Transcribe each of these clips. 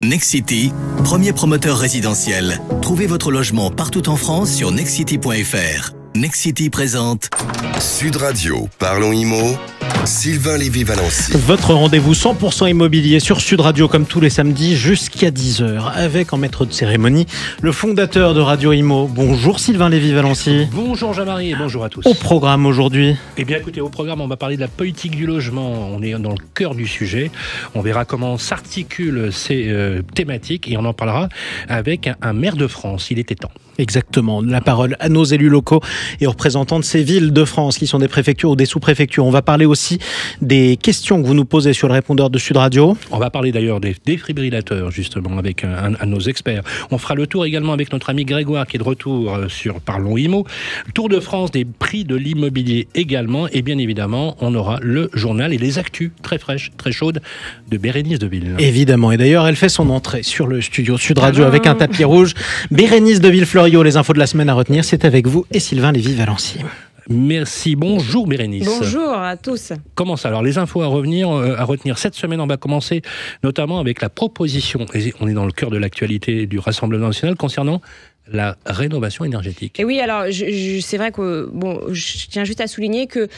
Nexity, premier promoteur résidentiel. Trouvez votre logement partout en France sur nexity.fr. Nexity présente Sud Radio, Parlons Immo, Sylvain Lévy-Valency. Votre rendez-vous 100% immobilier sur Sud Radio comme tous les samedis jusqu'à 10h avec en maître de cérémonie le fondateur de Radio Immo. Bonjour Sylvain Lévy-Valency. Bonjour Jean-Marie et bonjour à tous. Au programme aujourd'hui. Eh bien écoutez, au programme on va parler de la politique du logement. On est dans le cœur du sujet. On verra comment s'articulent ces thématiques et on en parlera avec un maire de France. Il était temps. Exactement. La parole à nos élus locaux et aux représentants de ces villes de France qui sont des préfectures ou des sous-préfectures. On va parler aussi des questions que vous nous posez sur le répondeur de Sud Radio. On va parler d'ailleurs des défibrillateurs justement avec un de nos experts. On fera le tour également avec notre ami Grégoire qui est de retour sur Parlons Immo. Le Tour de France des prix de l'immobilier également. Et bien évidemment, on aura le journal et les actus très fraîches, très chaudes de Bérénice Deville. Évidemment. Et d'ailleurs, elle fait son entrée sur le studio Sud Radio avec un tapis rouge. Bérénice Deville-Florio, les infos de la semaine à retenir, c'est avec vous et Sylvain Lévy-Valency. Merci, bonjour Bérénice. Bonjour à tous. Comment ça ? Alors les infos à retenir cette semaine, on va commencer notamment avec la proposition, et on est dans le cœur de l'actualité du Rassemblement national concernant la rénovation énergétique. Et oui, alors c'est vrai que je tiens juste à souligner que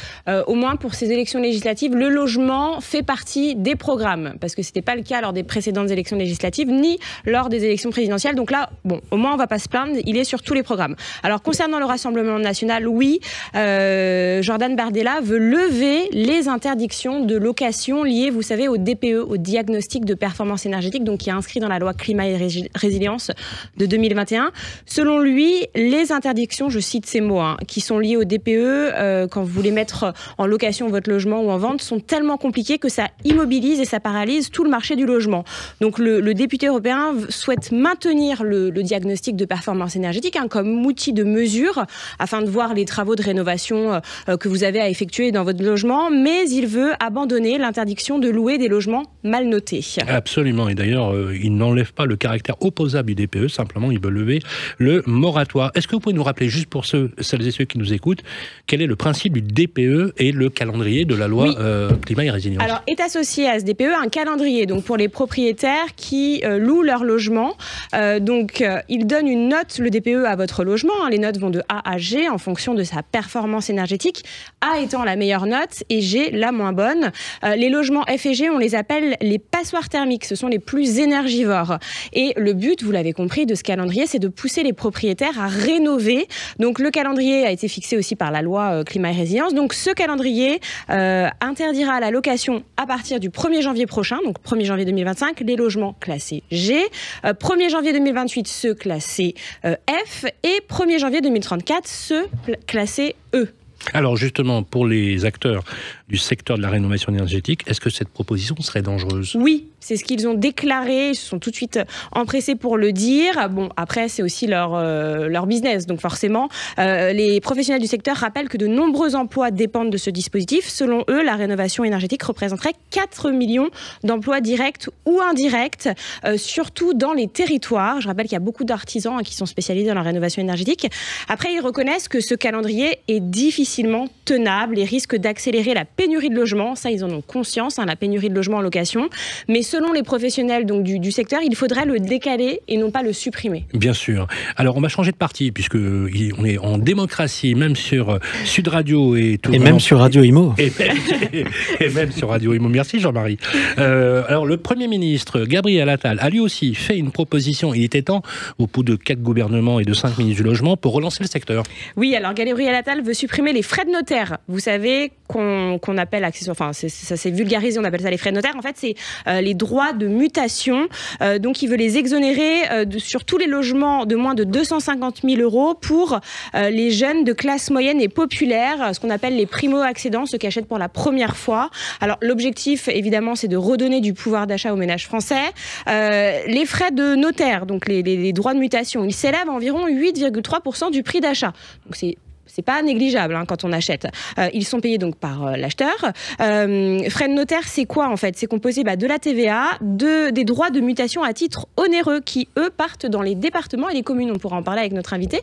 au moins pour ces élections législatives, le logement fait partie des programmes, parce que c'était pas le cas lors des précédentes élections législatives ni lors des élections présidentielles. Donc là, au moins on va pas se plaindre, il est sur tous les programmes. Alors concernant le Rassemblement national, oui, Jordan Bardella veut lever les interdictions de location liées, vous savez, au DPE, au diagnostic de performance énergétique, donc qui est inscrit dans la loi climat et résilience de 2021. Selon lui, les interdictions, je cite ces mots, qui sont liées au DPE, quand vous voulez mettre en location votre logement ou en vente, sont tellement compliquées que ça immobilise et ça paralyse tout le marché du logement. Donc le député européen souhaite maintenir le diagnostic de performance énergétique comme outil de mesure afin de voir les travaux de rénovation que vous avez à effectuer dans votre logement, mais il veut abandonner l'interdiction de louer des logements mal notés. Absolument, et d'ailleurs, il n'enlève pas le caractère opposable du DPE, simplement il veut lever le moratoire. Est-ce que vous pouvez nous rappeler, juste pour celles et ceux qui nous écoutent, quel est le principe du DPE et le calendrier de la loi climat et résilience ? Alors, est associé à ce DPE un calendrier, donc pour les propriétaires qui louent leur logement. Il donne une note, le DPE, à votre logement. Les notes vont de A à G en fonction de sa performance énergétique. A étant la meilleure note et G la moins bonne. Les logements F et G, on les appelle les passoires thermiques. Ce sont les plus énergivores. Et le but, vous l'avez compris, de ce calendrier, c'est de pousser les propriétaires à rénover. Donc le calendrier a été fixé aussi par la loi climat et résilience. Donc ce calendrier interdira la location à partir du 1er janvier prochain, donc 1er janvier 2025, les logements classés G, 1er janvier 2028 ceux classés F et 1er janvier 2034 ceux classés E. Alors justement, pour les acteurs du secteur de la rénovation énergétique, est-ce que cette proposition serait dangereuse ? Oui, c'est ce qu'ils ont déclaré, ils se sont tout de suite empressés pour le dire. Après, c'est aussi leur business, donc forcément, les professionnels du secteur rappellent que de nombreux emplois dépendent de ce dispositif. Selon eux, la rénovation énergétique représenterait 4 millions d'emplois directs ou indirects, surtout dans les territoires. Je rappelle qu'il y a beaucoup d'artisans qui sont spécialisés dans la rénovation énergétique. Après, ils reconnaissent que ce calendrier est difficilement tenable et risque d'accélérer la pénurie de logements. Ça, ils en ont conscience, la pénurie de logements en location. Mais selon les professionnels donc, du secteur, il faudrait le décaler et non pas le supprimer. Bien sûr. Alors, on va changer de parti, puisqu'on est en démocratie, même sur Sud Radio et tout. Et même sur Radio Immo. Et même sur Radio Immo. Merci Jean-Marie. Alors, le Premier ministre, Gabriel Attal, a lui aussi fait une proposition. Il était temps, au bout de 4 gouvernements et de 5 ministres du logement, pour relancer le secteur. Oui, alors Gabriel Attal veut supprimer les frais de notaire. Vous savez qu'on appelle accessoirement, ça c'est vulgarisé, on appelle ça les frais de notaire. En fait, c'est les droits de mutation. Donc, il veut les exonérer sur tous les logements de moins de 250 000 € pour les jeunes de classe moyenne et populaire, ce qu'on appelle les primo-accédants, ceux qui achètent pour la première fois. Alors, l'objectif, évidemment, c'est de redonner du pouvoir d'achat aux ménages français. Les frais de notaire, donc les droits de mutation, ils s'élèvent à environ 8,3% du prix d'achat. Donc, c'est pas négligeable quand on achète. Ils sont payés donc par l'acheteur. Frais de notaire, c'est quoi en fait ? C'est composé de la TVA, des droits de mutation à titre onéreux qui, eux, partent dans les départements et les communes. On pourra en parler avec notre invité.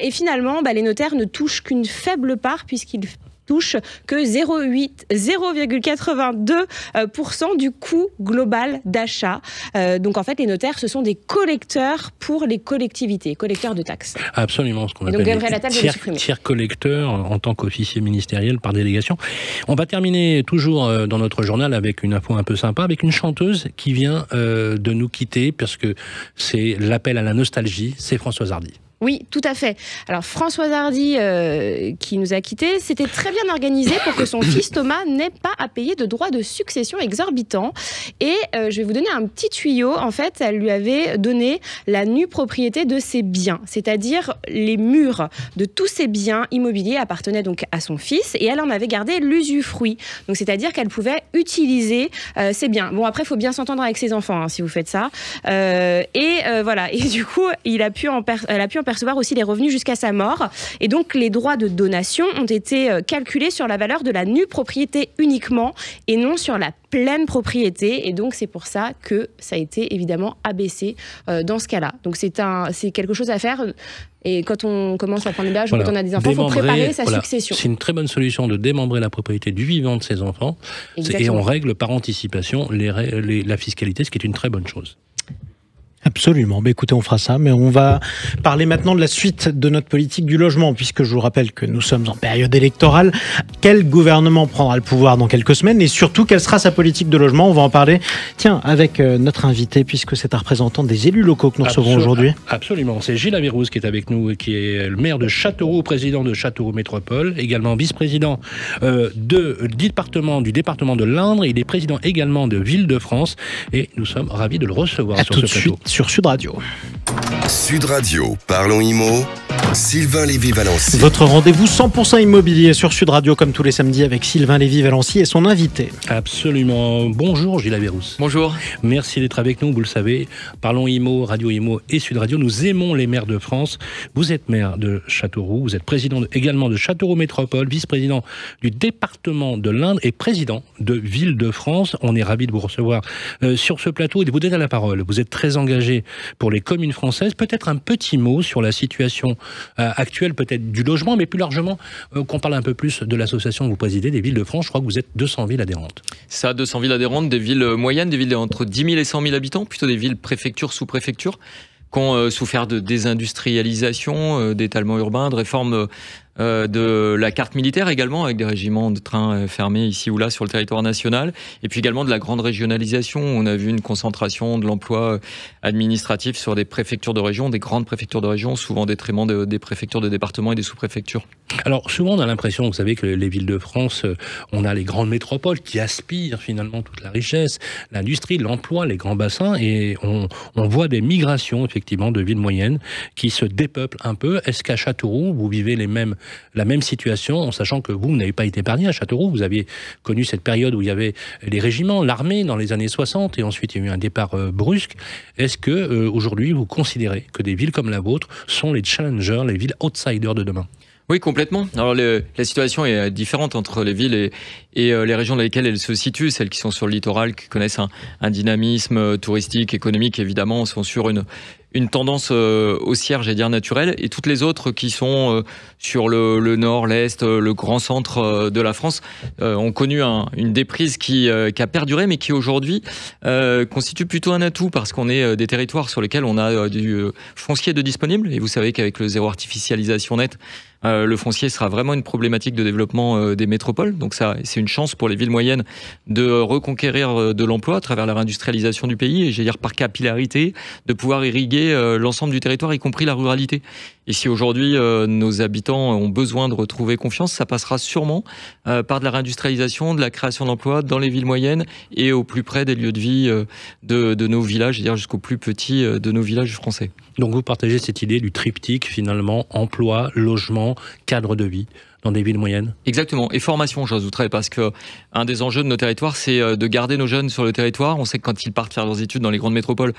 Et finalement, les notaires ne touchent qu'une faible part puisqu'ils touche que 0,82% du coût global d'achat. Donc en fait, les notaires, ce sont des collecteurs pour les collectivités, collecteurs de taxes. Absolument, ce qu'on appelle tiers collecteurs en tant qu'officier ministériel par délégation. On va terminer toujours dans notre journal avec une info un peu sympa, avec une chanteuse qui vient de nous quitter, parce que c'est l'appel à la nostalgie, c'est Françoise Hardy. Oui, tout à fait. Alors Françoise Hardy, qui nous a quittés, s'était très bien organisée pour que son fils Thomas n'ait pas à payer de droits de succession exorbitants. Et je vais vous donner un petit tuyau. En fait, elle lui avait donné la nue propriété de ses biens, c'est-à-dire les murs de tous ses biens immobiliers appartenaient donc à son fils, et elle en avait gardé l'usufruit. Donc c'est-à-dire qu'elle pouvait utiliser ses biens. Bon, après, il faut bien s'entendre avec ses enfants hein, si vous faites ça. Voilà. Et du coup, elle a pu en percevoir aussi les revenus jusqu'à sa mort. Et donc, les droits de donation ont été calculés sur la valeur de la nue propriété uniquement et non sur la pleine propriété. Et donc, c'est pour ça que ça a été évidemment abaissé dans ce cas-là. Donc, c'est quelque chose à faire. Et quand on commence à prendre l'âge, quand on a des enfants, il faut préparer sa succession. C'est une très bonne solution de démembrer la propriété du vivant de ses enfants. Et on règle par anticipation la fiscalité, ce qui est une très bonne chose. Absolument. Mais écoutez, on fera ça. Mais on va parler maintenant de la suite de notre politique du logement, puisque je vous rappelle que nous sommes en période électorale. Quel gouvernement prendra le pouvoir dans quelques semaines et surtout, quelle sera sa politique de logement? On va en parler, tiens, avec notre invité, puisque c'est un représentant des élus locaux que nous recevons aujourd'hui. Absolument. C'est Gilles Averrouz qui est avec nous, qui est le maire de Châteauroux, président de Châteauroux Métropole, également vice-président du département de l'Indre. Il est président également de Ville-de-France et nous sommes ravis de le recevoir sur ce plateau. Sur Sud Radio. Sud Radio, parlons IMO, Sylvain Lévy-Valency. Votre rendez-vous 100% immobilier sur Sud Radio, comme tous les samedis, avec Sylvain Lévy-Valency et son invité. Absolument. Bonjour Gilles Averrouz. Bonjour. Merci d'être avec nous, vous le savez. Parlons IMO, Radio IMO et Sud Radio. Nous aimons les maires de France. Vous êtes maire de Châteauroux, vous êtes président également de Châteauroux Métropole, vice-président du département de l'Indre et président de Ville-de-France. On est ravis de vous recevoir sur ce plateau et de vous donner la parole. Vous êtes très engagé pour les communes françaises. Peut-être un petit mot sur la situation actuelle, peut-être du logement, mais plus largement, qu'on parle un peu plus de l'association que vous présidez, des villes de France. Je crois que vous êtes 200 villes adhérentes. Ça, 200 villes adhérentes, des villes moyennes, des villes entre 10 000 et 100 000 habitants, plutôt des villes préfectures, sous-préfectures, qui ont souffert de désindustrialisation, d'étalement urbain, de réforme de la carte militaire également, avec des régiments de train fermés ici ou là sur le territoire national, et puis également de la grande régionalisation. On a vu une concentration de l'emploi administratif sur des préfectures de région, des grandes préfectures de région, souvent au détriment des préfectures de département et des sous-préfectures. Alors souvent on a l'impression, vous savez, que les villes de France, on a les grandes métropoles qui aspirent finalement toute la richesse, l'industrie, l'emploi, les grands bassins, et on voit des migrations effectivement de villes moyennes qui se dépeuplent un peu. Est-ce qu'à Châteauroux, vous vivez la même situation, en sachant que vous n'avez pas été épargné à Châteauroux, vous aviez connu cette période où il y avait les régiments, l'armée dans les années 60, et ensuite il y a eu un départ brusque. Est-ce que aujourd'hui vous considérez que des villes comme la vôtre sont les challengers, les villes outsiders de demain? Oui, complètement. Alors la situation est différente entre les villes et les régions dans lesquelles elles se situent. Celles qui sont sur le littoral, qui connaissent un dynamisme touristique, économique, évidemment, sont sur une tendance haussière, j'allais dire naturelle, et toutes les autres qui sont sur le nord, l'est, le grand centre de la France ont connu une déprise qui a perduré, mais qui aujourd'hui constitue plutôt un atout, parce qu'on est des territoires sur lesquels on a du foncier de disponible, et vous savez qu'avec le zéro artificialisation nette, le foncier sera vraiment une problématique de développement des métropoles. Donc ça, c'est une chance pour les villes moyennes de reconquérir de l'emploi à travers la réindustrialisation du pays, et j'allais dire par capillarité, de pouvoir irriguer l'ensemble du territoire, y compris la ruralité. Et si aujourd'hui nos habitants ont besoin de retrouver confiance, ça passera sûrement par de la réindustrialisation, de la création d'emplois dans les villes moyennes et au plus près des lieux de vie de nos villages, c'est-à-dire jusqu'au plus petit de nos villages français. Donc vous partagez cette idée du triptyque finalement, emploi, logement, cadre de vie dans des villes moyennes? Exactement, et formation, j'ajouterais, parce que un des enjeux de nos territoires, c'est de garder nos jeunes sur le territoire. On sait que quand ils partent faire leurs études dans les grandes métropoles,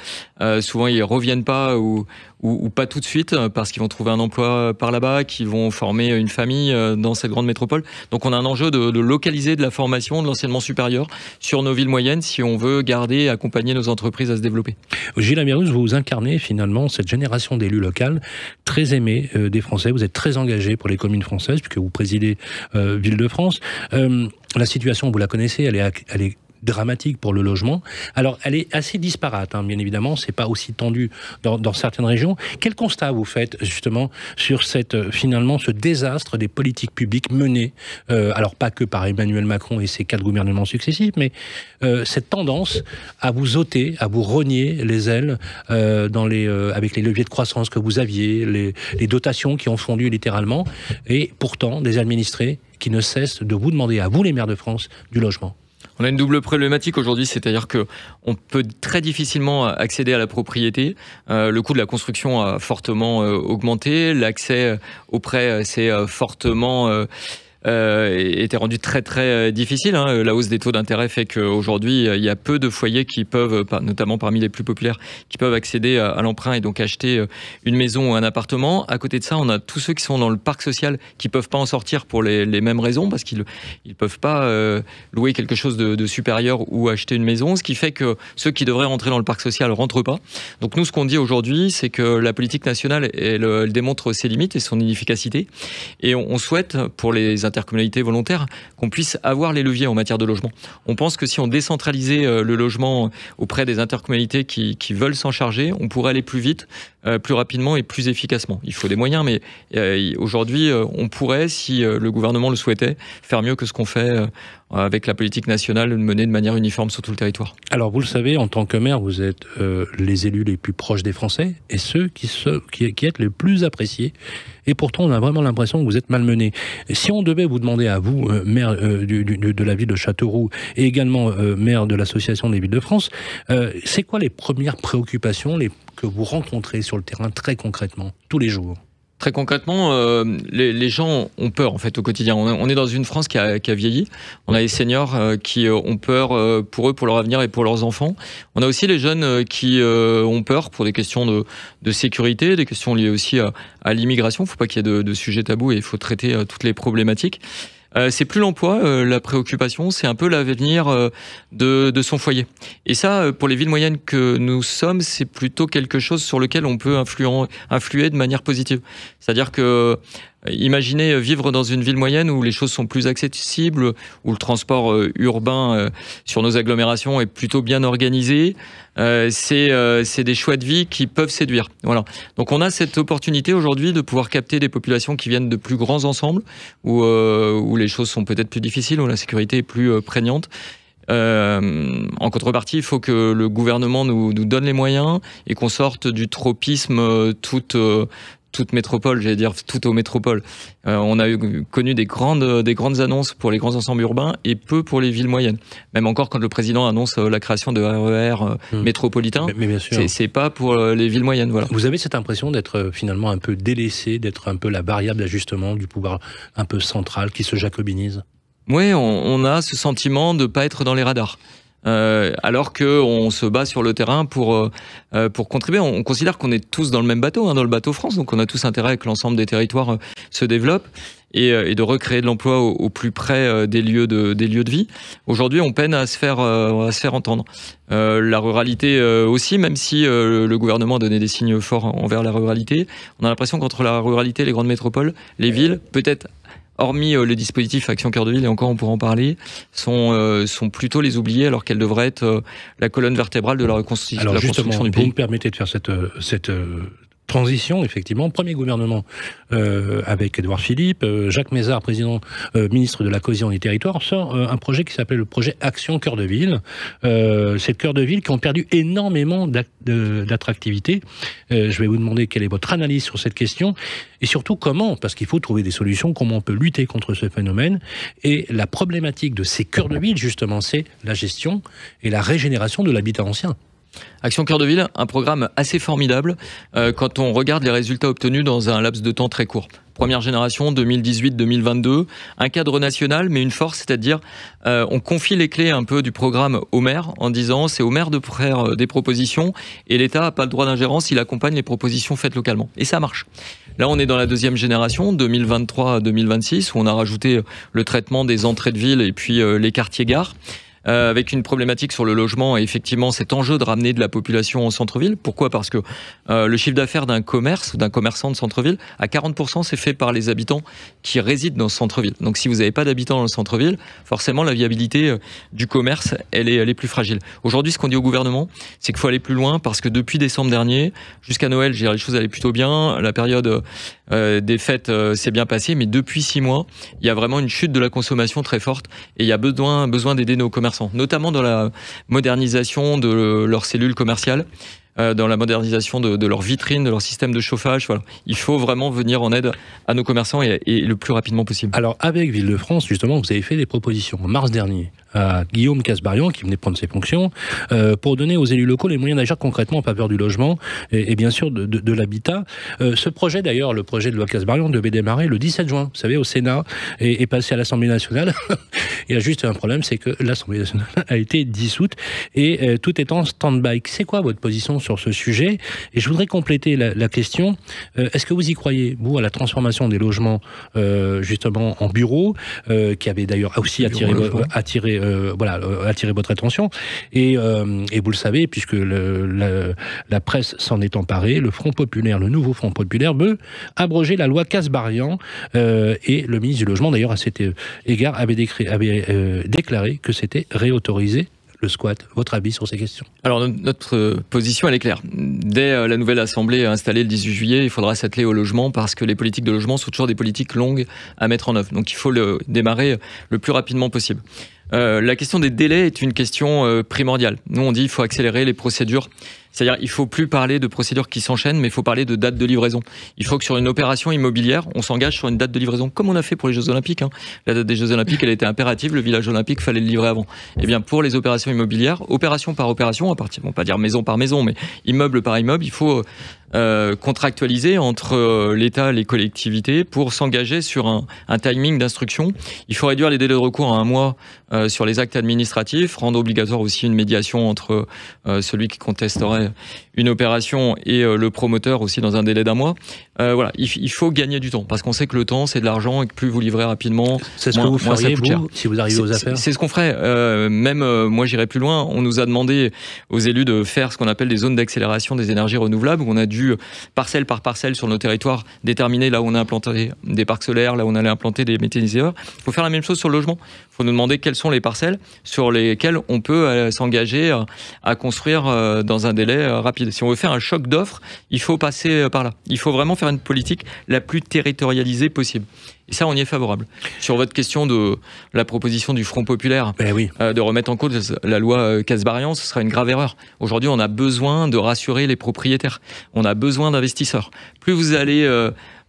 souvent ils reviennent pas, ou ou pas tout de suite, parce qu'ils vont trouver un emploi par là-bas, qu'ils vont former une famille dans cette grande métropole. Donc on a un enjeu de localiser de la formation, de l'enseignement supérieur sur nos villes moyennes si on veut garder et accompagner nos entreprises à se développer. Gilles Amiruz, vous incarnez finalement cette génération d'élus locaux très aimés des Français. Vous êtes très engagé pour les communes françaises puisque vous présidez Ville-de-France. La situation, vous la connaissez, elle est dramatique pour le logement. Alors, elle est assez disparate, hein, bien évidemment, c'est pas aussi tendu dans certaines régions. Quel constat vous faites, justement, sur finalement, ce désastre des politiques publiques menées, alors pas que par Emmanuel Macron et ses 4 gouvernements successifs, mais cette tendance à vous ôter, à vous rogner les ailes avec les leviers de croissance que vous aviez, les dotations qui ont fondu littéralement, et pourtant des administrés qui ne cessent de vous demander, à vous les maires de France, du logement. On a une double problématique aujourd'hui, c'est-à-dire que on peut très difficilement accéder à la propriété. Le coût de la construction a fortement augmenté, l'accès au prêt s'est fortement était rendu très très difficile. Hein. La hausse des taux d'intérêt fait qu'aujourd'hui, il y a peu de foyers qui peuvent, notamment parmi les plus populaires, qui peuvent accéder à l'emprunt et donc acheter une maison ou un appartement. À côté de ça, on a tous ceux qui sont dans le parc social qui peuvent pas en sortir pour les mêmes raisons, parce qu'ils peuvent pas louer quelque chose de supérieur ou acheter une maison, ce qui fait que ceux qui devraient rentrer dans le parc social rentrent pas. Donc nous, ce qu'on dit aujourd'hui, c'est que la politique nationale, elle démontre ses limites et son inefficacité. Et on souhaite, pour les intercommunalités volontaires, qu'on puisse avoir les leviers en matière de logement. On pense que si on décentralisait le logement auprès des intercommunalités qui veulent s'en charger, on pourrait aller plus vite, plus rapidement et plus efficacement. Il faut des moyens, mais aujourd'hui, on pourrait, si le gouvernement le souhaitait, faire mieux que ce qu'on fait avec la politique nationale menée de manière uniforme sur tout le territoire. Alors, vous le savez, en tant que maire, vous êtes les élus les plus proches des Français et ceux qui êtes les plus appréciés. Et pourtant, on a vraiment l'impression que vous êtes malmenés. Si on devait vous demander à vous, maire de la ville de Châteauroux et également maire de l'Association des villes de France, c'est quoi les premières préoccupations que vous rencontrez sur le terrain très concrètement, tous les jours ? Très concrètement, les gens ont peur en fait au quotidien. On est dans une France qui a vieilli. On a les seniors qui ont peur pour eux, pour leur avenir et pour leurs enfants. On a aussi les jeunes qui ont peur pour des questions de sécurité, des questions liées aussi à l'immigration. Il ne faut pas qu'il y ait de sujets tabous et il faut traiter toutes les problématiques. C'est plus l'emploi, la préoccupation, c'est un peu l'avenir de son foyer. Et ça, pour les villes moyennes que nous sommes, c'est plutôt quelque chose sur lequel on peut influer de manière positive. C'est-à-dire que imaginez vivre dans une ville moyenne où les choses sont plus accessibles, où le transport urbain sur nos agglomérations est plutôt bien organisé. C'est des choix de vie qui peuvent séduire. Voilà. Donc on a cette opportunité aujourd'hui de pouvoir capter des populations qui viennent de plus grands ensembles, où les choses sont peut-être plus difficiles, où la sécurité est plus prégnante. En contrepartie, il faut que le gouvernement nous donne les moyens et qu'on sorte du tropisme toute métropole, j'allais dire toutes aux métropoles. On a connu des grandes annonces pour les grands ensembles urbains et peu pour les villes moyennes. Même encore quand le président annonce la création de RER métropolitains, mais bien sûr. C'est pas pour les villes moyennes. Voilà. Vous avez cette impression d'être finalement un peu délaissé, d'être un peu la variable d'ajustement du pouvoir un peu central qui se jacobinise ? Oui, on a ce sentiment de ne pas être dans les radars. Alors qu'on se bat sur le terrain pour contribuer. On considère qu'on est tous dans le même bateau, dans le bateau France, donc on a tous intérêt à que l'ensemble des territoires se développent et de recréer de l'emploi au plus près des lieux de vie. Aujourd'hui, on peine à se faire entendre. La ruralité aussi, même si le gouvernement a donné des signes forts envers la ruralité, on a l'impression qu'entre la ruralité, les grandes métropoles, les villes, peut-être hormis le dispositif Action Cœur de Ville, et encore on pourra en parler, sont plutôt les oubliés alors qu'elles devraient être la colonne vertébrale de la reconstruction du pays. Alors justement, vous me permettez de faire cette transition, effectivement. Premier gouvernement avec Édouard Philippe, Jacques Mézard, ministre de la Cohésion des Territoires, sort un projet qui s'appelle le projet Action Cœur de Ville. C'est Cœur de Ville qui ont perdu énormément d'attractivité. Je vais vous demander quelle est votre analyse sur cette question et surtout comment, parce qu'il faut trouver des solutions, comment on peut lutter contre ce phénomène. Et la problématique de ces cœurs de ville, justement, c'est la gestion et la régénération de l'habitat ancien. Action Cœur de Ville, un programme assez formidable quand on regarde les résultats obtenus dans un laps de temps très court. première génération, 2018-2022, un cadre national, mais une force, c'est-à-dire on confie les clés un peu du programme au maire en disant c'est au maire de faire des propositions et l'État n'a pas le droit d'ingérence, il accompagne les propositions faites localement. Et ça marche. Là, on est dans la deuxième génération, 2023-2026, où on a rajouté le traitement des entrées de ville et puis les quartiers-gares. Avec une problématique sur le logement et effectivement cet enjeu de ramener de la population au centre-ville. Pourquoi ? Parce que le chiffre d'affaires d'un commerçant de centre-ville, à 40%, c'est fait par les habitants qui résident dans ce centre-ville. Donc si vous n'avez pas d'habitants dans le centre-ville, forcément la viabilité du commerce, elle est plus fragile. Aujourd'hui, ce qu'on dit au gouvernement, c'est qu'il faut aller plus loin parce que depuis décembre dernier, jusqu'à Noël, je dirais, les choses allaient plutôt bien. La période des fêtes s'est bien passée, mais depuis 6 mois, il y a vraiment une chute de la consommation très forte et il y a besoin d'aider nos commerçants, notamment dans la modernisation de leurs cellules commerciales, dans la modernisation de leurs vitrines, de leur système de chauffage. Voilà. Il faut vraiment venir en aide à nos commerçants et le plus rapidement possible. Alors, avec Ville-de-France, justement, vous avez fait des propositions en mars dernier à Guillaume Kasbarian, qui venait prendre ses fonctions, pour donner aux élus locaux les moyens d'agir concrètement en faveur du logement et bien sûr de l'habitat. Ce projet, d'ailleurs, le projet de loi Kasbarian devait démarrer le 17 juin, vous savez, au Sénat, et passer à l'Assemblée nationale. Il y a juste un problème, c'est que l'Assemblée nationale a été dissoute et tout est en stand-by. C'est quoi votre position sur ce sujet? Et je voudrais compléter la question. Est-ce que vous y croyez, vous, à la transformation des logements justement en bureaux, qui avait d'ailleurs aussi attiré votre attention et vous le savez, puisque la presse s'en est emparée, le nouveau Front Populaire veut abroger la loi Kasbarian et le ministre du Logement, d'ailleurs, à cet égard, avait déclaré que c'était réautorisé le squat. Votre avis sur ces questions? Alors, notre position, elle est claire. Dès la nouvelle Assemblée installée le 18 juillet, il faudra s'atteler au logement parce que les politiques de logement sont toujours des politiques longues à mettre en œuvre. Donc, il faut le démarrer le plus rapidement possible. La question des délais est une question primordiale. Nous, on dit qu'il faut accélérer les procédures. C'est-à-dire, il ne faut plus parler de procédures qui s'enchaînent, mais il faut parler de date de livraison. Il faut que sur une opération immobilière, on s'engage sur une date de livraison, comme on a fait pour les Jeux Olympiques. La date des Jeux Olympiques, elle était impérative. Le village olympique, fallait le livrer avant. Eh bien, pour les opérations immobilières, opération par opération, à partir, on va pas dire maison par maison, mais immeuble par immeuble, il faut contractualiser entre l'État et les collectivités pour s'engager sur un timing d'instruction. Il faut réduire les délais de recours à 1 mois sur les actes administratifs, rendre obligatoire aussi une médiation entre celui qui contesterait une opération et le promoteur aussi dans un délai d'1 mois. Voilà, il faut gagner du temps parce qu'on sait que le temps c'est de l'argent et que plus vous livrez rapidement, c'est ce que vous feriez, vous, si vous arrivez aux affaires. C'est ce qu'on ferait. Moi j'irais plus loin. On nous a demandé aux élus de faire ce qu'on appelle des zones d'accélération des énergies renouvelables, où on a dû parcelle par parcelle sur nos territoires déterminer là où on a implanté des parcs solaires, là où on allait implanter des méthaniseurs. Il faut faire la même chose sur le logement. Il faut nous demander quelles sont les parcelles sur lesquelles on peut s'engager à construire dans un délai rapide. Si on veut faire un choc d'offres, il faut passer par là. Il faut vraiment faire une politique la plus territorialisée possible. Et ça, on y est favorable. Sur votre question de la proposition du Front Populaire de remettre en cause la loi Kasbarian, ce sera une grave erreur. Aujourd'hui, on a besoin de rassurer les propriétaires. On a besoin d'investisseurs. Plus vous allez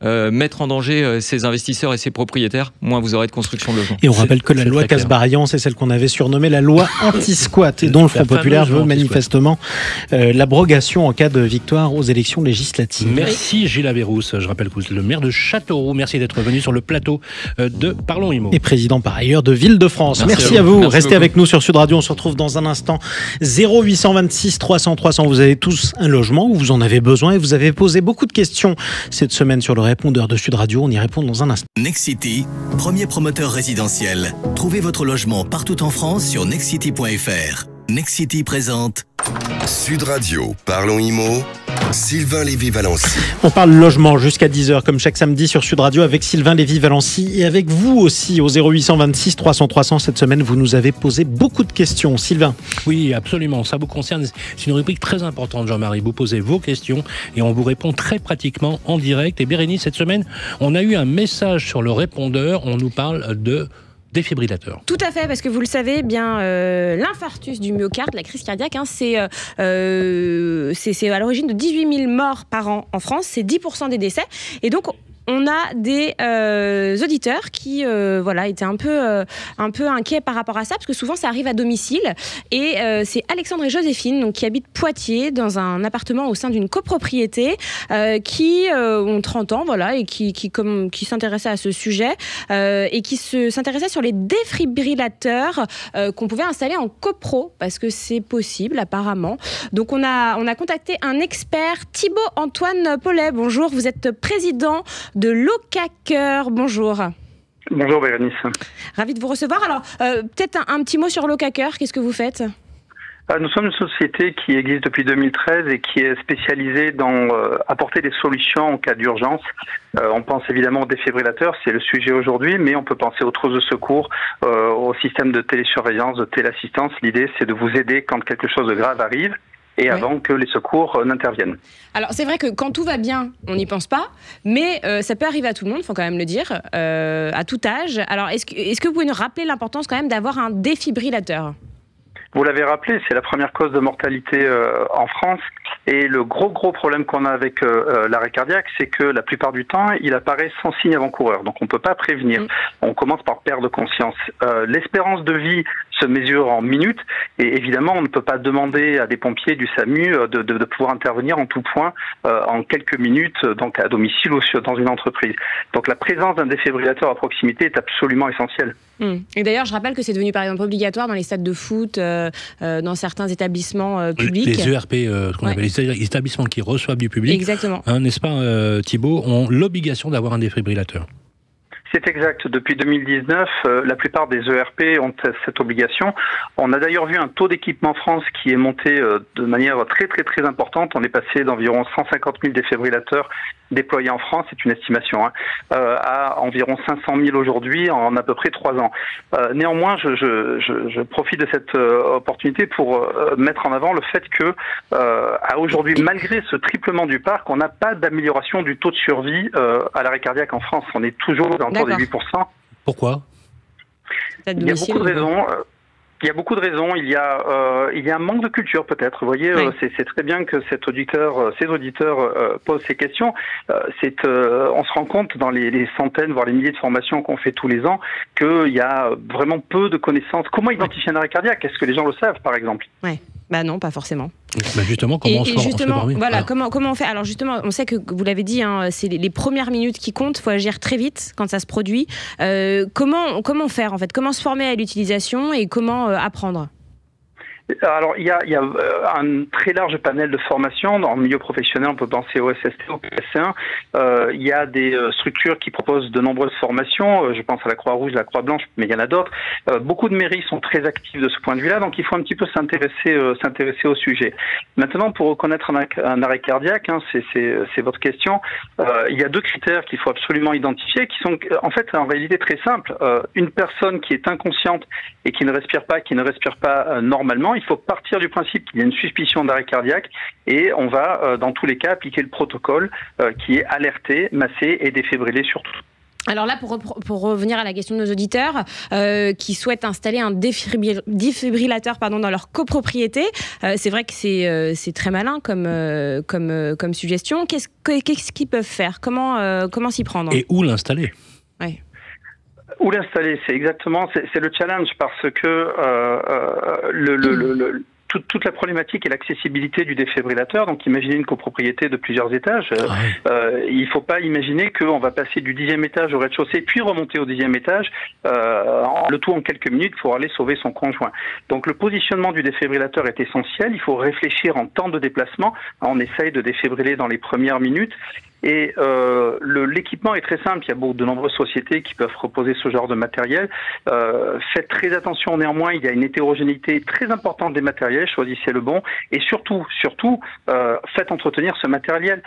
mettre en danger ces investisseurs et ces propriétaires, moins vous aurez de construction de logements. Et on rappelle que la loi Kasbarian, c'est celle qu'on avait surnommée la loi anti-squat et dont le Front Populaire veut manifestement l'abrogation en cas de victoire aux élections législatives. Merci Gilles Averrousse. Je rappelle que vous êtes le maire de Châteauroux. Merci d'être venu sur le plateau de Parlons Immo. Et président par ailleurs de Ville-de-France. Merci à vous. Restez avec nous sur Sud Radio. On se retrouve dans un instant. 0826 300 300. Vous avez tous un logement ou vous en avez besoin et vous avez posé beaucoup de questions cette semaine sur le répondeur de Sud Radio. On y répond dans un instant. Nexity, premier promoteur résidentiel. Trouvez votre logement partout en France sur nexity.fr. Nexity présente Sud Radio, Parlons Immo, Sylvain Lévy-Valency. On parle logement jusqu'à 10h comme chaque samedi sur Sud Radio avec Sylvain Lévy-Valency et avec vous aussi au 0826 300 300. Cette semaine, vous nous avez posé beaucoup de questions. Sylvain. Oui, absolument. Ça vous concerne. C'est une rubrique très importante, Jean-Marie. Vous posez vos questions et on vous répond très pratiquement en direct. Et Bérénice, cette semaine, on a eu un message sur le répondeur. On nous parle de défibrillateur. Tout à fait, parce que vous le savez, bien l'infarctus du myocarde, la crise cardiaque, c'est à l'origine de 18 000 morts par an en France, c'est 10% des décès. Et donc, on a des auditeurs qui étaient un peu inquiets par rapport à ça, parce que souvent ça arrive à domicile. Et c'est Alexandre et Joséphine, donc, qui habitent Poitiers, dans un appartement au sein d'une copropriété, qui ont 30 ans, voilà, et qui s'intéressaient à ce sujet, et qui s'intéressaient sur les défibrillateurs qu'on pouvait installer en copro, parce que c'est possible apparemment. Donc on a contacté un expert, Thibaut-Antoine Paulet. Bonjour, vous êtes président de Locaqueur. Bonjour. Bonjour Bérénice. Ravi de vous recevoir. Alors peut-être un petit mot sur Locaqueur, qu'est-ce que vous faites ? Nous sommes une société qui existe depuis 2013 et qui est spécialisée dans apporter des solutions en cas d'urgence. On pense évidemment aux défibrillateurs, c'est le sujet aujourd'hui, mais on peut penser aux trousses de secours, au système de télésurveillance, de téléassistance. L'idée, c'est de vous aider quand quelque chose de grave arrive et avant que les secours n'interviennent. Alors c'est vrai que quand tout va bien, on n'y pense pas, mais ça peut arriver à tout le monde, il faut quand même le dire, à tout âge. Alors est-ce que vous pouvez nous rappeler l'importance quand même d'avoir un défibrillateur ? Vous l'avez rappelé, c'est la première cause de mortalité en France. Et le gros problème qu'on a avec l'arrêt cardiaque, c'est que la plupart du temps, il apparaît sans signe avant-coureur. Donc on ne peut pas prévenir. On commence par perdre conscience. L'espérance de vie se mesure en minutes. Et évidemment, on ne peut pas demander à des pompiers du SAMU de pouvoir intervenir en tout point en quelques minutes, donc à domicile ou dans une entreprise. Donc la présence d'un défibrillateur à proximité est absolument essentielle. Et d'ailleurs, je rappelle que c'est devenu par exemple obligatoire dans les stades de foot, dans certains établissements publics. Les ERP, ce qu'on appelle les établissements qui reçoivent du public. Exactement. N'est-ce pas, Thibaut, ont l'obligation d'avoir un défibrillateur. C'est exact. Depuis 2019, la plupart des ERP ont cette obligation. On a d'ailleurs vu un taux d'équipement France qui est monté de manière très importante. On est passé d'environ 150 000 défibrillateurs déployés en France, c'est une estimation, à environ 500 000 aujourd'hui en à peu près 3 ans. Néanmoins, je profite de cette opportunité pour mettre en avant le fait que aujourd'hui, malgré ce triplement du parc, on n'a pas d'amélioration du taux de survie à l'arrêt cardiaque en France. On est toujours dans des 8%. Pourquoi ? Il y a beaucoup de raisons. Il y a beaucoup de raisons. Il y a un manque de culture peut-être. Vous voyez, c'est très bien que ces auditeurs posent ces questions. On se rend compte dans les centaines, voire les milliers de formations qu'on fait tous les ans, qu'il y a vraiment peu de connaissances. Comment identifier un arrêt cardiaque ? Est-ce que les gens le savent, par exemple ? Oui. Bah non, pas forcément. Bah justement, comment on se fait voilà, comment on fait ? Alors justement, on sait que vous l'avez dit, c'est les premières minutes qui comptent. Il faut agir très vite quand ça se produit. Comment faire en fait ? Comment se former à l'utilisation et comment apprendre ? Alors, il y a un très large panel de formations. Dans le milieu professionnel, on peut penser au SST, au PSC1. Il y a des structures qui proposent de nombreuses formations. Je pense à la Croix-Rouge, la Croix-Blanche, mais il y en a d'autres. Beaucoup de mairies sont très actives de ce point de vue-là, donc il faut un petit peu s'intéresser au sujet. Maintenant, pour reconnaître un arrêt cardiaque, c'est votre question, il y a 2 critères qu'il faut absolument identifier, qui sont en fait en réalité très simples. Une personne qui est inconsciente et qui ne respire pas normalement, il faut partir du principe qu'il y a une suspicion d'arrêt cardiaque et on va, dans tous les cas, appliquer le protocole qui est alerté, massé et défibrillé surtout. Alors là, pour revenir à la question de nos auditeurs qui souhaitent installer un défibrillateur dans leur copropriété, c'est vrai que c'est très malin comme suggestion. Qu'est-ce qu'ils peuvent faire ? Comment s'y prendre ? Et où l'installer ? Ouais. Où l'installer, c'est le challenge parce que toute la problématique est l'accessibilité du défibrillateur. Donc imaginez une copropriété de plusieurs étages. Il ne faut pas imaginer qu'on va passer du 10e étage au rez-de-chaussée puis remonter au 10e étage, le tout en quelques minutes pour aller sauver son conjoint. Donc le positionnement du défibrillateur est essentiel. Il faut réfléchir en temps de déplacement. On essaye de défibriller dans les premières minutes. Et l'équipement est très simple. Il y a de nombreuses sociétés qui peuvent proposer ce genre de matériel. Faites très attention néanmoins, il y a une hétérogénéité très importante des matériels. Choisissez le bon. Et surtout, faites entretenir ce matériel.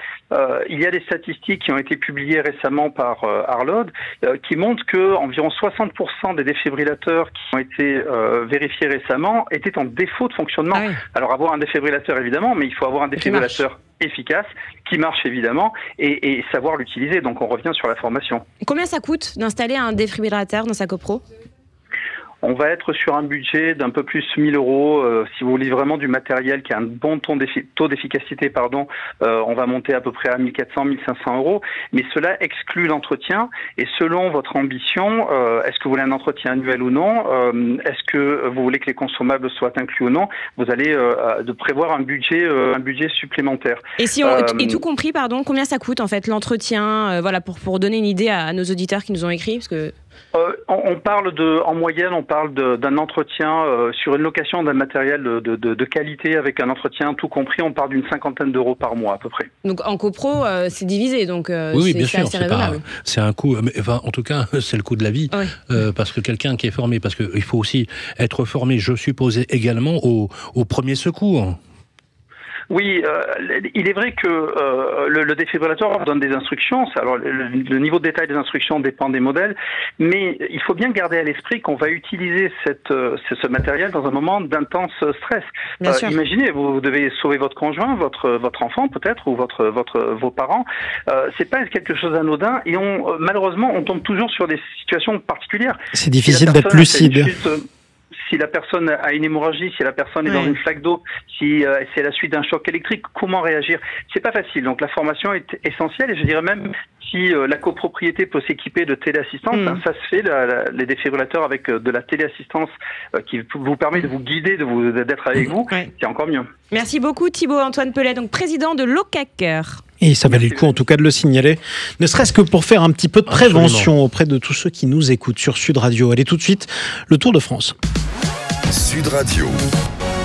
Il y a des statistiques qui ont été publiées récemment par Arlod qui montrent que environ 60% des défibrillateurs qui ont été vérifiés récemment étaient en défaut de fonctionnement. Ah oui. Alors avoir un défibrillateur évidemment, mais il faut avoir un défibrillateur efficace, qui marche évidemment, et savoir l'utiliser. Donc on revient sur la formation. Combien ça coûte d'installer un défibrillateur dans sa copro ? On va être sur un budget d'un peu plus 1 000 euros. Si vous voulez vraiment du matériel qui a un bon taux d'efficacité, on va monter à peu près à 1 400, 1 500 euros. Mais cela exclut l'entretien. Et selon votre ambition, est-ce que vous voulez un entretien annuel ou non? Est-ce que vous voulez que les consommables soient inclus ou non? Vous allez de prévoir un budget supplémentaire. Et et tout compris, combien ça coûte en fait l'entretien, pour donner une idée à nos auditeurs qui nous ont écrit, parce que en moyenne, on parle d'un entretien sur une location d'un matériel de qualité avec un entretien tout compris. On parle d'une 50aine d'euros par mois à peu près. Donc en copro, c'est divisé, donc oui, bien sûr, assez raisonnable. C'est un coût, en tout cas, c'est le coût de la vie, parce que quelqu'un qui est formé, parce qu'il faut aussi être formé, je suppose, également au premier secours. Oui, il est vrai que le défibrillateur donne des instructions. Alors, le niveau de détail des instructions dépend des modèles, mais il faut bien garder à l'esprit qu'on va utiliser ce matériel dans un moment d'intense stress. Imaginez, vous devez sauver votre conjoint, votre enfant peut-être, ou vos parents. C'est pas quelque chose d'anodin, et malheureusement, on tombe toujours sur des situations particulières. C'est difficile d'être lucide. Si la personne a une hémorragie, si la personne est dans une flaque d'eau, si c'est la suite d'un choc électrique, comment réagir? C'est pas facile. Donc la formation est essentielle, et je dirais même si la copropriété peut s'équiper de téléassistance, ça se fait, les défibrillateurs avec de la téléassistance qui vous permet de vous guider, d'être avec vous, c'est encore mieux. Merci beaucoup Thibaut-Antoine Pellet, donc président de Locacker. Et ça valait le coup en tout cas de le signaler, ne serait-ce que pour faire un petit peu de prévention auprès de tous ceux qui nous écoutent sur Sud Radio. Allez tout de suite, le Tour de France. Sud Radio.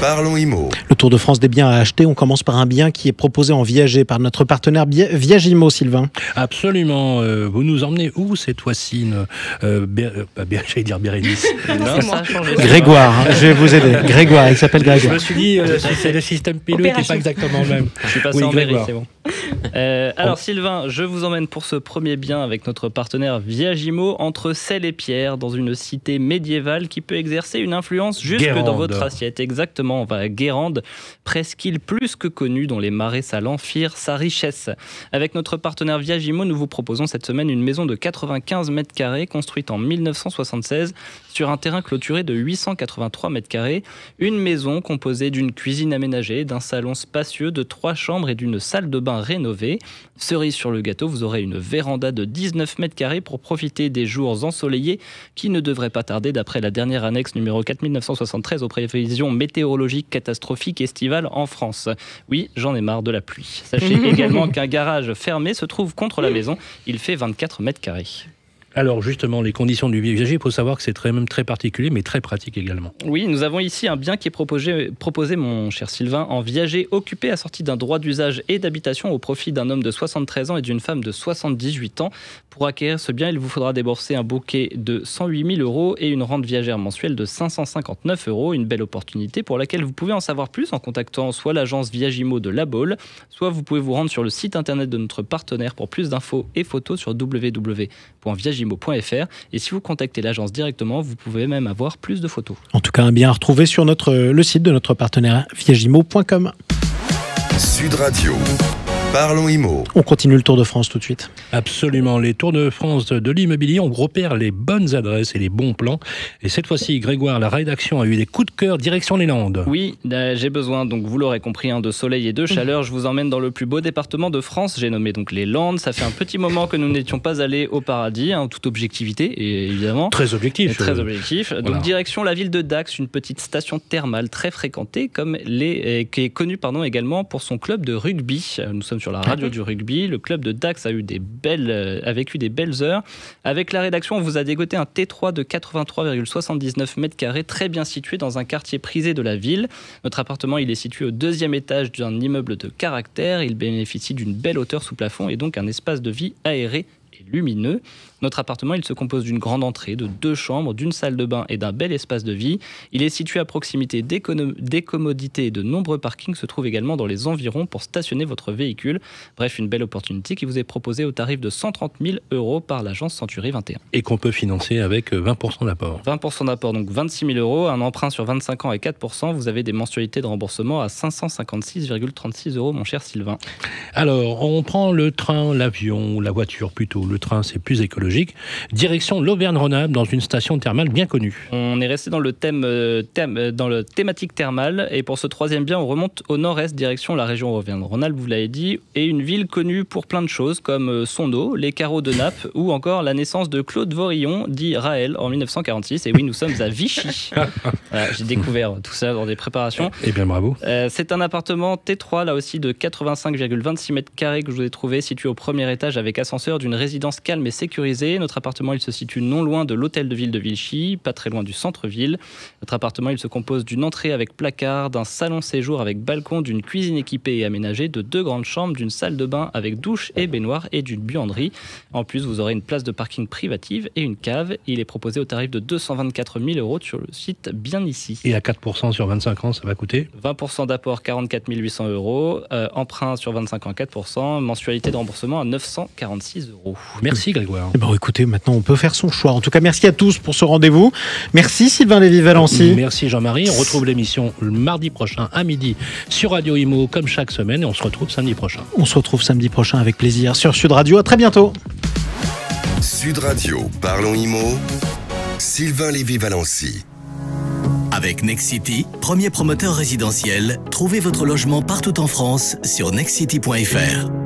Parlons Immo. Le Tour de France des biens à acheter. On commence par un bien qui est proposé en viager par notre partenaire Viagimo, Sylvain. Absolument. Vous nous emmenez où cette fois-ci? J'allais dire Bérénice. Grégoire, je vais vous aider. Grégoire, il s'appelle Grégoire. Je me suis dit, si c'est le système pilote, c'est pas exactement le même. Je suis passé en mairie, c'est bon. Alors Sylvain, je vous emmène pour ce premier bien avec notre partenaire Viagimo entre Celles et Pierre, dans une cité médiévale qui peut exercer une influence jusque dans votre assiette. Exactement, on va à Guérande, presqu'île plus que connue dont les marais salants firent sa richesse. Avec notre partenaire Viagimo, nous vous proposons cette semaine une maison de 95 mètres carrés construite en 1976 sur un terrain clôturé de 883 mètres carrés. Une maison composée d'une cuisine aménagée, d'un salon spacieux, de 3 chambres et d'une salle de bain rénovée. Cerise sur le gâteau, vous aurez une véranda de 19 mètres carrés pour profiter des jours ensoleillés qui ne devraient pas tarder d'après la dernière annexe numéro 4973 aux prévisions météorologiques catastrophiques estivales en France. Oui, j'en ai marre de la pluie. Sachez également qu'un garage fermé se trouve contre la maison. Il fait 24 mètres carrés. Alors justement, les conditions du viager, il faut savoir que c'est même très particulier, mais très pratique également. Oui, nous avons ici un bien qui est proposé, mon cher Sylvain, en viager occupé assorti d'un droit d'usage et d'habitation au profit d'un homme de 73 ans et d'une femme de 78 ans. Pour acquérir ce bien, il vous faudra débourser un bouquet de 108 000 euros et une rente viagère mensuelle de 559 euros. Une belle opportunité pour laquelle vous pouvez en savoir plus en contactant soit l'agence Viagimo de La Baule, soit vous pouvez vous rendre sur le site internet de notre partenaire pour plus d'infos et photos sur www.viagimo.fr. Et si vous contactez l'agence directement, vous pouvez même avoir plus de photos. En tout cas, un bien à retrouver sur le site de notre partenaire viagimo.com. Sud Radio. Parlons Immo. On continue le Tour de France tout de suite. Absolument. Les Tours de France de l'immobilier, on repère les bonnes adresses et les bons plans. Et cette fois-ci, Grégoire, la rédaction a eu des coups de cœur direction les Landes. Oui, j'ai besoin, donc vous l'aurez compris, de soleil et de chaleur. Je vous emmène dans le plus beau département de France. J'ai nommé donc les Landes. Ça fait un petit moment que nous n'étions pas allés au paradis, en toute objectivité, et évidemment. Très objectif. Très objectif. Voilà. Donc direction la ville de Dax, une petite station thermale très fréquentée, qui est connue également pour son club de rugby. Nous sommes sur la radio du rugby. Le club de Dax a vécu des belles heures. Avec la rédaction, on vous a dégoté un T3 de 83,79 mètres carrés, très bien situé dans un quartier prisé de la ville. Notre appartement, il est situé au 2e étage d'un immeuble de caractère. Il bénéficie d'une belle hauteur sous plafond et donc un espace de vie aéré et lumineux. Notre appartement, il se compose d'une grande entrée, de 2 chambres, d'une salle de bain et d'un bel espace de vie. Il est situé à proximité des commodités et de nombreux parkings se trouvent également dans les environs pour stationner votre véhicule. Bref, une belle opportunité qui vous est proposée au tarif de 130 000 euros par l'agence Century 21. Et qu'on peut financer avec 20% d'apport. 20% d'apport, donc 26 000 euros, un emprunt sur 25 ans et 4%. Vous avez des mensualités de remboursement à 556,36 euros, mon cher Sylvain. Alors, on prend le train, l'avion, la voiture plutôt. le train c'est plus écologique. Direction l'Auvergne-Rhône-Alpes dans une station thermale bien connue. On est resté dans le thématique thermale et pour ce troisième bien on remonte au nord-est direction la région Auvergne-Rhône-Alpes, vous l'avez dit, et une ville connue pour plein de choses comme son eau, les carreaux de Naples ou encore la naissance de Claude Vorillon dit Raël en 1946. Et oui, nous sommes à Vichy. Voilà, j'ai découvert tout ça dans des préparations. Eh bien bravo. C'est un appartement T3 là aussi de 85,26 mètres carrés que je vous ai trouvé, situé au premier étage avec ascenseur d'une résidence calme et sécurisée. Notre appartement il se situe non loin de l'hôtel de ville de Vichy, pas très loin du centre-ville. Notre appartement il se compose d'une entrée avec placard, d'un salon séjour avec balcon, d'une cuisine équipée et aménagée, de 2 grandes chambres, d'une salle de bain avec douche et baignoire et d'une buanderie. En plus, vous aurez une place de parking privative et une cave. Il est proposé au tarif de 224 000 € sur le site Bien Ici. Et à 4% sur 25 ans, ça va coûter 20% d'apport, 44 800 €. Emprunt sur 25 ans, 4%. Mensualité de remboursement à 946 €. Merci Grégoire. Bon, écoutez, maintenant on peut faire son choix. En tout cas, merci à tous pour ce rendez-vous. Merci Sylvain Lévy-Valency. Merci Jean-Marie. On retrouve l'émission le mardi prochain à midi sur Radio Imo comme chaque semaine et on se retrouve samedi prochain. On se retrouve samedi prochain avec plaisir sur Sud Radio. À très bientôt. Sud Radio, parlons Imo, Sylvain Lévy-Valency. Avec Nexity, premier promoteur résidentiel, trouvez votre logement partout en France sur nexity.fr.